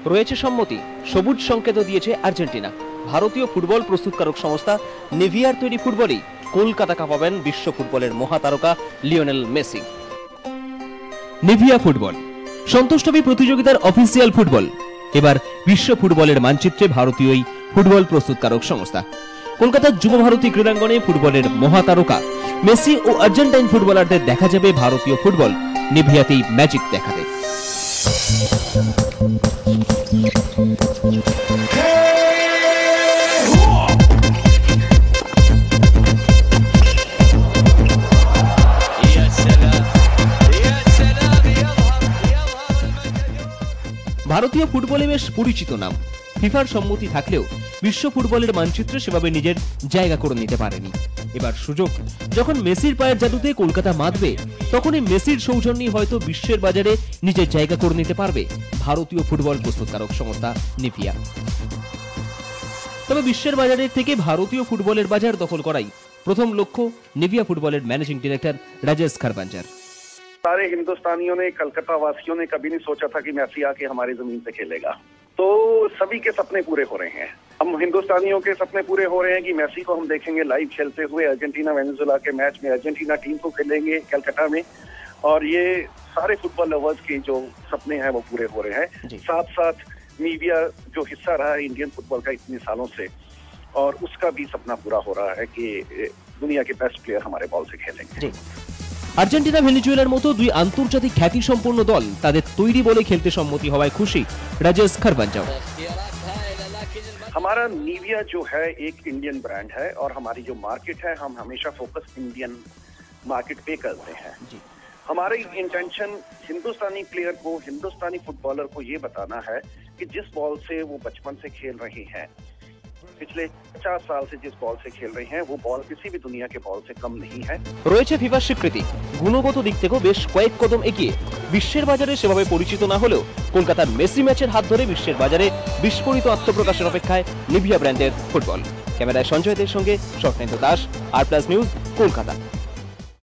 রয়েছে সম্মতি, সবুজ সংকেত দিয়েছে আর্জেন্টিনা। ভারতীয় ফুটবল প্রস্তুতকারক সংস্থা নিভিয়ার তৈরি ফুটবলেই কলকাতা কাঁপাবেন বিশ্ব ফুটবলের মহাতারকা লিওনেল মেসি। নিভিয়া ফুটবল সন্তোষট্রফি প্রতিযোগিতার অফিসিয়াল ফুটবল। এবার বিশ্ব ফুটবলের মানচিত্রে ভারতীয় ফুটবল প্রস্তুতকারক সংস্থা। কলকাতার যুব ভারতী ক্রীড়াঙ্গনে ফুটবলের মহাতারকা মেসি ও আর্জেন্টাইন ফুটবলারদের দেখা যাবে ভারতীয় ফুটবল নিভিয়াতেই ম্যাজিক দেখাতে। ভারতীয় ফুটবলে বেশ পরিচিত নাম। ফিফার সম্মতি থাকলেও বিশ্ব ফুটবলের মানচিত্রে সেভাবে নিজের জায়গা করে নিতে পারেনি। এবার সুযোগ, যখন মেসির পায়ের জাদুতে কলকাতা মাতবে, তখনই মেসির সৌজন্যে হয়তো বিশ্বের বাজারে নিজের জায়গা করে নিতে পারবে ভারতীয় ফুটবল প্রস্তুতকারক সংস্থা নিভিয়া। তবে বিশ্বের বাজারের থেকে ভারতীয় ফুটবলের বাজার দখল করাই প্রথম লক্ষ্য নিভিয়া ফুটবলের ম্যানেজিং ডিরেক্টর রাजेश खरबंजा। सारे हिंदुस्तानियों ने, कलकत्ता वासियों ने कभी नहीं सोचा था कि मैसी आके हमारी जमीन पे खेलेगा। तो सभी के सपने पूरे हो रहे हैं। हम हिंदुस्तानियों के सपने पूरे हो रहे हैं कि मैसी को हम देखेंगे लाइव खेलते हुए अर्जेंटीना वेनेजुएला के मैच में। अर्जेंटीना टीम को खेलेंगे कलकत्ता में, और ये सारे फुटबॉल लवर्स के जो सपने हैं वो पूरे हो रहे हैं। साथ साथ मीडिया जो हिस्सा रहा है इंडियन फुटबॉल का इतने सालों से, और उसका भी सपना पूरा हो रहा है कि दुनिया के बेस्ट प्लेयर हमारे बॉल से खेलेंगे। আর্জেন্টিনা ভেনেজুয়েলার মতো দুই আন্তর্জাতিক খ্যাতি সম্পন্ন দল তাদের তৈরি বলে খেলতে সম্মতি হওয়ায় খুশি রাजेश खरबंजा। हमारा निविया जो है एक इंडियन ब्रांड है, और हमारी जो मार्केट है हम हमेशा फोकस इंडियन मार्केट पे करते हैं। हमारी इंटेंशन हिंदुस्तानी प्लेयर को, हिंदुस्तानी फुटबॉलर को ये बताना है कि जिस बॉल से वो बचपन से खेल रहे हैं, पिछले 50 साल से जिस बॉल से खेल रहे हैं, वो बॉल किसी भी दुनिया के बॉल से कम नहीं है। রয়েছে ফিফার স্বীকৃতি, গুণগত দিক থেকেও বেশ কয়েক কদম এগিয়ে। বিশ্বের বাজারে সেভাবে পরিচিত না হলেও কলকাতার মেসি ম্যাচের হাত ধরে বিশ্বের বাজারে বিস্ফোরিত আত্মপ্রকাশের অপেক্ষায় নিভিয়া ব্র্যান্ডের ফুটবল। ক্যামেরায় সঞ্জয় দের সঙ্গে স্বপ্নেন্দ্র দাস, আর প্লাস নিউজ, কলকাতা।